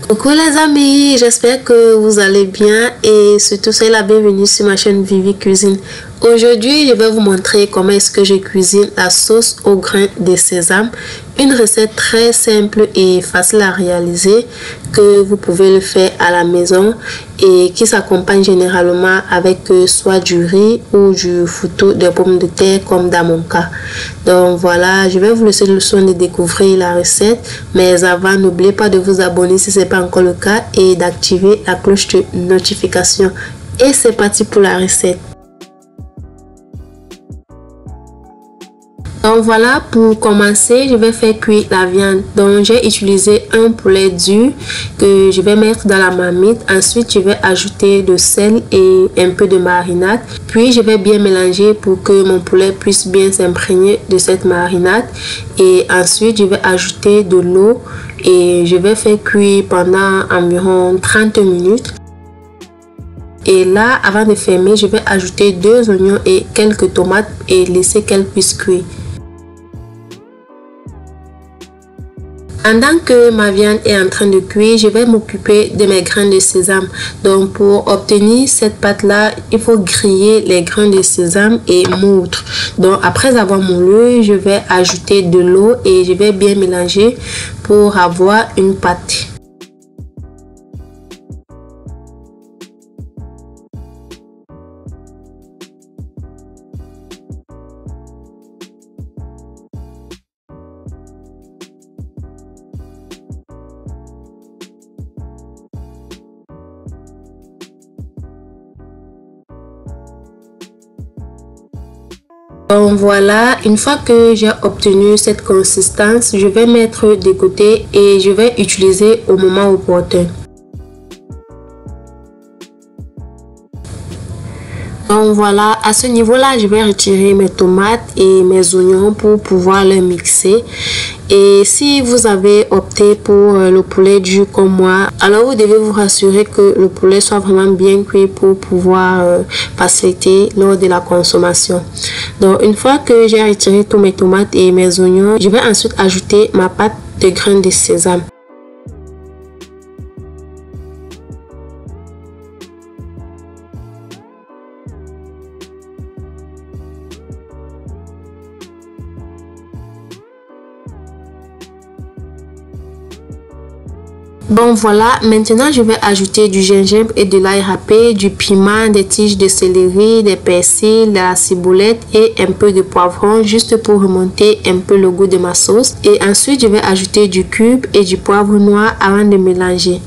Coucou les amis, j'espère que vous allez bien et surtout soyez la bienvenue sur ma chaîne Vivi Cuisine. Aujourd'hui, je vais vous montrer comment est-ce que je cuisine la sauce au grain de sésame. Une recette très simple et facile à réaliser que vous pouvez le faire à la maison et qui s'accompagne généralement avec soit du riz ou du foutu de pommes de terre comme dans mon cas. Donc voilà, je vais vous laisser le soin de découvrir la recette. Mais avant, n'oubliez pas de vous abonner si ce n'est pas encore le cas et d'activer la cloche de notification. Et c'est parti pour la recette. Donc voilà, pour commencer, je vais faire cuire la viande. Donc j'ai utilisé un poulet dur que je vais mettre dans la marmite. Ensuite, je vais ajouter de sel et un peu de marinade. Puis je vais bien mélanger pour que mon poulet puisse bien s'imprégner de cette marinade. Et ensuite, je vais ajouter de l'eau et je vais faire cuire pendant environ 30 minutes. Et là, avant de fermer, je vais ajouter 2 oignons et quelques tomates et laisser qu'elles puissent cuire. Pendant que ma viande est en train de cuire, je vais m'occuper de mes grains de sésame. Donc pour obtenir cette pâte là, il faut griller les grains de sésame et moudre. Donc après avoir moulu, je vais ajouter de l'eau et je vais bien mélanger pour avoir une pâte. Donc voilà, une fois que j'ai obtenu cette consistance, je vais mettre de côté et je vais utiliser au moment opportun. Donc voilà, à ce niveau-là, je vais retirer mes tomates et mes oignons pour pouvoir les mixer. Et si vous avez opté pour le poulet dur comme moi, alors vous devez vous rassurer que le poulet soit vraiment bien cuit pour pouvoir faciliter lors de la consommation. Donc une fois que j'ai retiré tous mes tomates et mes oignons, je vais ensuite ajouter ma pâte de grains de sésame. Bon voilà, maintenant je vais ajouter du gingembre et de l'ail râpé, du piment, des tiges de céleri, des persils, de la ciboulette et un peu de poivron juste pour remonter un peu le goût de ma sauce. Et ensuite je vais ajouter du cube et du poivre noir avant de mélanger.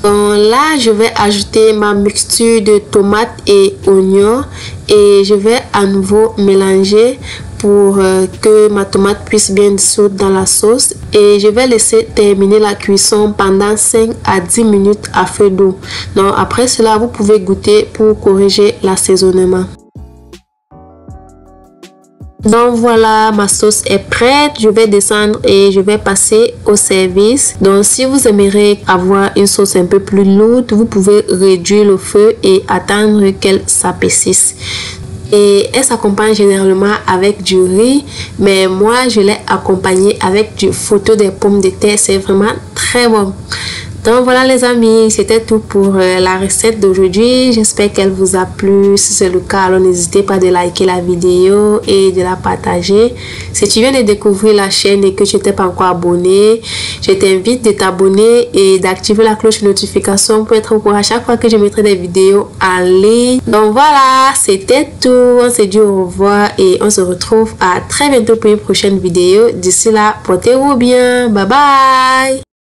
Donc là, je vais ajouter ma mixture de tomates et oignons et je vais à nouveau mélanger pour que ma tomate puisse bien dissoudre dans la sauce et je vais laisser terminer la cuisson pendant 5 à 10 minutes à feu doux. Donc après cela, vous pouvez goûter pour corriger l'assaisonnement. Donc voilà, ma sauce est prête. Je vais descendre et je vais passer au service. Donc si vous aimeriez avoir une sauce un peu plus lourde, vous pouvez réduire le feu et attendre qu'elle s'apaisisse. Et elle s'accompagne généralement avec du riz, mais moi je l'ai accompagnée avec du foutu de pommes de terre. C'est vraiment très bon. Donc voilà les amis, c'était tout pour la recette d'aujourd'hui. J'espère qu'elle vous a plu. Si c'est le cas, alors n'hésitez pas de liker la vidéo et de la partager. Si tu viens de découvrir la chaîne et que tu n'étais pas encore abonné, je t'invite de t'abonner et d'activer la cloche de notification pour être au courant à chaque fois que je mettrai des vidéos en ligne. Donc voilà, c'était tout. On se dit au revoir et on se retrouve à très bientôt pour une prochaine vidéo. D'ici là, portez-vous bien. Bye bye.